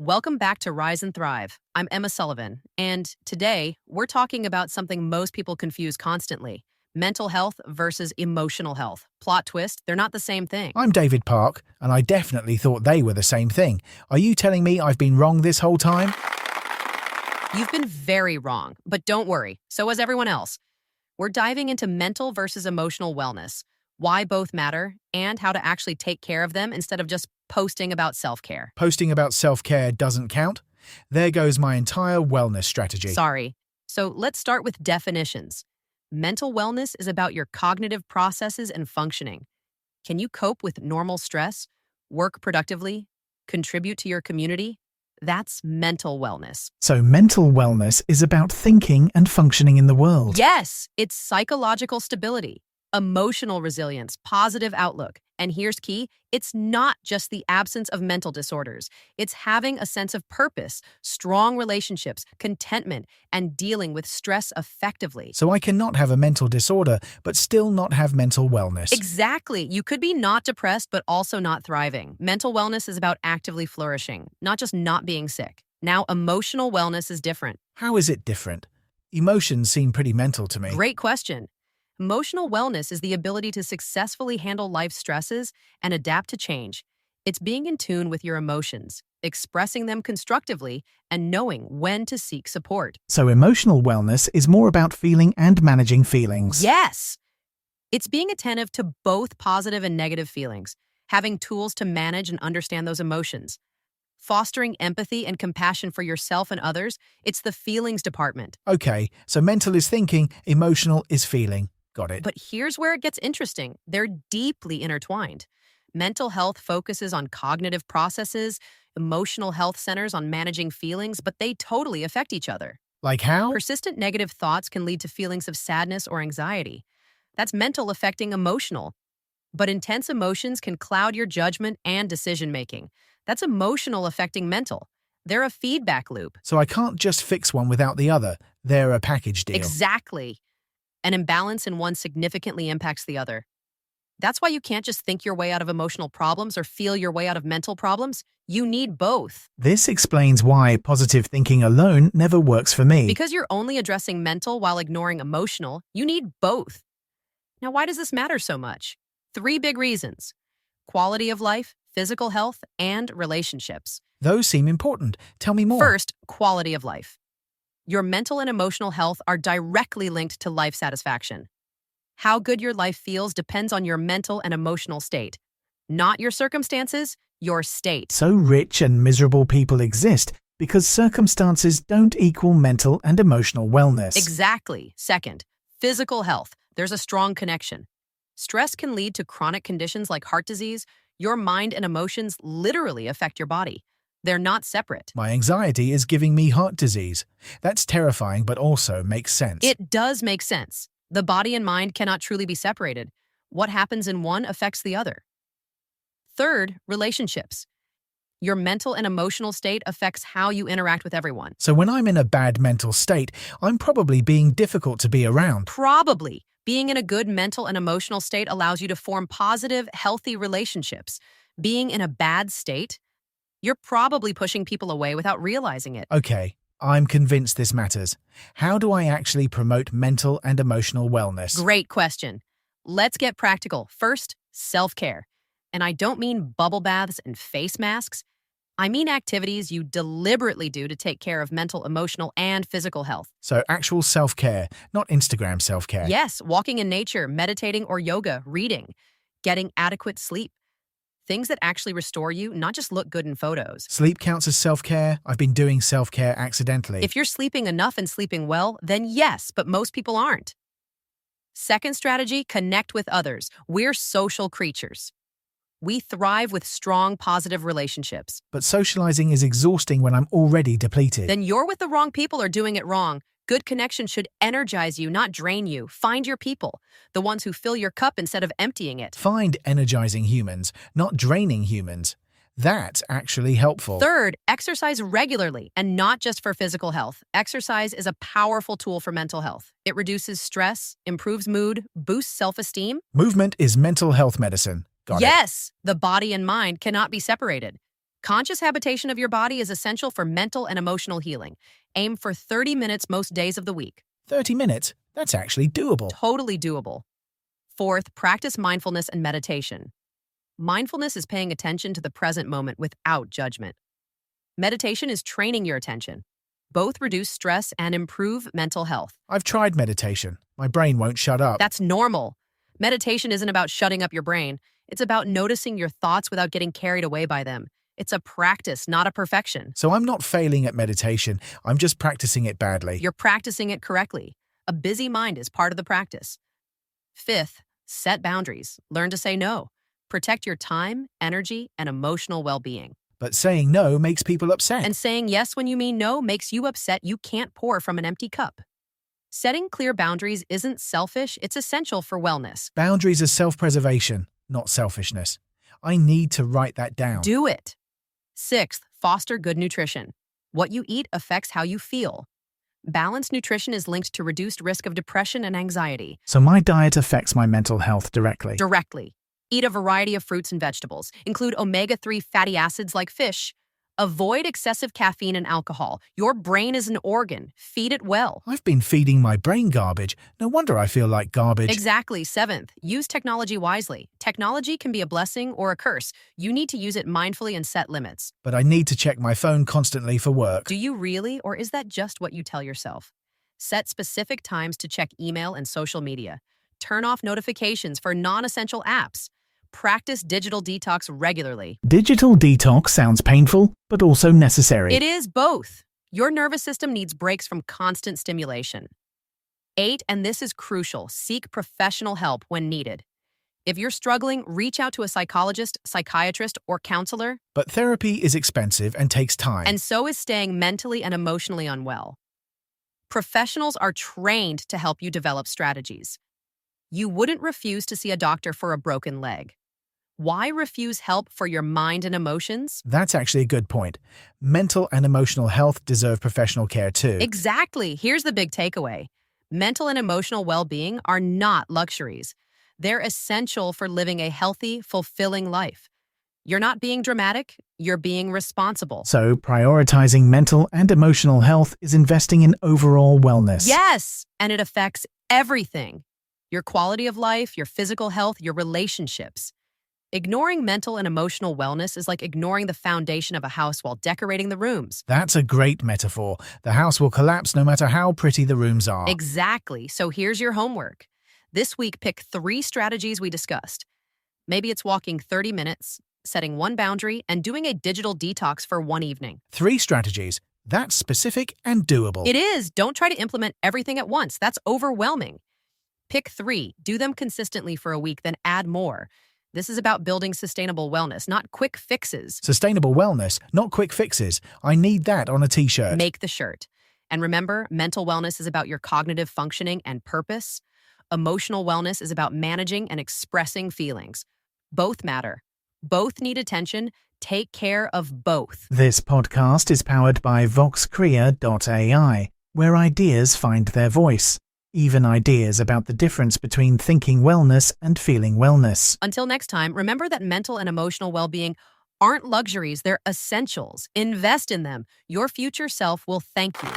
Welcome back to Rise and Thrive. I'm Emma Sullivan, and today we're talking about something most people confuse constantly: mental health versus emotional health. Plot twist, they're not the same thing. I'm David Park, and I definitely thought they were the same thing. Are you telling me I've been wrong this whole time? You've been very wrong, but don't worry, so has everyone else. We're diving into mental versus emotional wellness, why both matter, and how to actually take care of them instead of just posting about self-care. Posting about self-care doesn't count? There goes my entire wellness strategy. Sorry. So let's start with definitions. Mental wellness is about your cognitive processes and functioning. Can you cope with normal stress, work productively, contribute to your community? That's mental wellness. So mental wellness is about thinking and functioning in the world. Yes, it's psychological stability, emotional resilience, positive outlook. And here's key, it's not just the absence of mental disorders. It's having a sense of purpose, strong relationships, contentment, and dealing with stress effectively. So I cannot have a mental disorder, but still not have mental wellness. Exactly. You could be not depressed, but also not thriving. Mental wellness is about actively flourishing, not just not being sick. Now, emotional wellness is different. How is it different? Emotions seem pretty mental to me. Great question. Emotional wellness is the ability to successfully handle life's stresses and adapt to change. It's being in tune with your emotions, expressing them constructively, and knowing when to seek support. So emotional wellness is more about feeling and managing feelings. Yes! It's being attentive to both positive and negative feelings, having tools to manage and understand those emotions. Fostering empathy and compassion for yourself and others, it's the feelings department. Okay, so mental is thinking, emotional is feeling. Got it. But here's where it gets interesting. They're deeply intertwined. Mental health focuses on cognitive processes, emotional health centers on managing feelings, but they totally affect each other. Like how? Persistent negative thoughts can lead to feelings of sadness or anxiety. That's mental affecting emotional. But intense emotions can cloud your judgment and decision-making. That's emotional affecting mental. They're a feedback loop. So I can't just fix one without the other. They're a package deal. Exactly. An imbalance in one significantly impacts the other. That's why you can't just think your way out of emotional problems or feel your way out of mental problems. You need both. This explains why positive thinking alone never works for me. Because you're only addressing mental while ignoring emotional, you need both. Now, why does this matter so much? 3 big reasons: quality of life, physical health, and relationships. Those seem important. Tell me more. First, quality of life. Your mental and emotional health are directly linked to life satisfaction. How good your life feels depends on your mental and emotional state. Not your circumstances, your state. So rich and miserable people exist because circumstances don't equal mental and emotional wellness. Exactly. Second, physical health. There's a strong connection. Stress can lead to chronic conditions like heart disease. Your mind and emotions literally affect your body. They're not separate. My anxiety is giving me heart disease. That's terrifying, but also makes sense. It does make sense. The body and mind cannot truly be separated. What happens in one affects the other. Third, relationships. Your mental and emotional state affects how you interact with everyone. So when I'm in a bad mental state, I'm probably being difficult to be around. Probably. Being in a good mental and emotional state allows you to form positive, healthy relationships. Being in a bad state, you're probably pushing people away without realizing it. Okay, I'm convinced this matters. How do I actually promote mental and emotional wellness? Great question. Let's get practical. First, self-care. And I don't mean bubble baths and face masks. I mean activities you deliberately do to take care of mental, emotional, and physical health. So actual self-care, not Instagram self-care. Yes, walking in nature, meditating or yoga, reading, getting adequate sleep. Things that actually restore you, not just look good in photos. Sleep counts as self-care. I've been doing self-care accidentally. If you're sleeping enough and sleeping well, then yes, but most people aren't. Second strategy, connect with others. We're social creatures. We thrive with strong, positive relationships. But socializing is exhausting when I'm already depleted. Then you're with the wrong people or doing it wrong. Good connection should energize you, not drain you. Find your people, the ones who fill your cup instead of emptying it. Find energizing humans, not draining humans. That's actually helpful. Third, exercise regularly, and not just for physical health. Exercise is a powerful tool for mental health. It reduces stress, improves mood, boosts self-esteem. Movement is mental health medicine. Got it. Yes, the body and mind cannot be separated. Conscious habitation of your body is essential for mental and emotional healing. Aim for 30 minutes most days of the week. 30 minutes? That's actually doable. Totally doable. Fourth, practice mindfulness and meditation. Mindfulness is paying attention to the present moment without judgment. Meditation is training your attention. Both reduce stress and improve mental health. I've tried meditation. My brain won't shut up. That's normal. Meditation isn't about shutting up your brain. It's about noticing your thoughts without getting carried away by them. It's a practice, not a perfection. So I'm not failing at meditation. I'm just practicing it badly. You're practicing it correctly. A busy mind is part of the practice. Fifth, set boundaries. Learn to say no. Protect your time, energy, and emotional well-being. But saying no makes people upset. And saying yes when you mean no makes you upset. You can't pour from an empty cup. Setting clear boundaries isn't selfish, it's essential for wellness. Boundaries are self-preservation, not selfishness. I need to write that down. Do it. Sixth, foster good nutrition. What you eat affects how you feel. Balanced nutrition is linked to reduced risk of depression and anxiety. So my diet affects my mental health directly. Directly. Eat a variety of fruits and vegetables. Include omega-3 fatty acids like fish. Avoid excessive caffeine and alcohol. Your brain is an organ. Feed it well. I've been feeding my brain garbage. No wonder I feel like garbage. Exactly. Seventh, use technology wisely. Technology can be a blessing or a curse. You need to use it mindfully and set limits. But I need to check my phone constantly for work. Do you really, or is that just what you tell yourself? Set specific times to check email and social media. Turn off notifications for non-essential apps. Practice digital detox regularly. Digital detox sounds painful, but also necessary. It is both. Your nervous system needs breaks from constant stimulation. 8, and this is crucial, seek professional help when needed. If you're struggling, reach out to a psychologist, psychiatrist, or counselor. But therapy is expensive and takes time. And so is staying mentally and emotionally unwell. Professionals are trained to help you develop strategies. You wouldn't refuse to see a doctor for a broken leg. Why refuse help for your mind and emotions? That's actually a good point. Mental and emotional health deserve professional care too. Exactly. Here's the big takeaway. Mental and emotional well-being are not luxuries. They're essential for living a healthy, fulfilling life. You're not being dramatic, you're being responsible. So, prioritizing mental and emotional health is investing in overall wellness. Yes, and it affects everything. Your quality of life, your physical health, your relationships. Ignoring mental and emotional wellness is like ignoring the foundation of a house while decorating the rooms. That's a great metaphor. The house will collapse no matter how pretty the rooms are. Exactly. So here's your homework. This week, pick 3 strategies we discussed. Maybe it's walking 30 minutes, setting one boundary, and doing a digital detox for one evening. 3 strategies. That's specific and doable. It is. Don't try to implement everything at once. That's overwhelming. Pick 3. Do them consistently for a week, then add more. This is about building sustainable wellness, not quick fixes. Sustainable wellness, not quick fixes. I need that on a t-shirt. Make the shirt. And remember, mental wellness is about your cognitive functioning and purpose. Emotional wellness is about managing and expressing feelings. Both matter. Both need attention. Take care of both. This podcast is powered by voxcrea.ai, where ideas find their voice. Even ideas about the difference between thinking wellness and feeling wellness. Until next time, remember that mental and emotional well-being aren't luxuries, they're essentials. Invest in them. Your future self will thank you.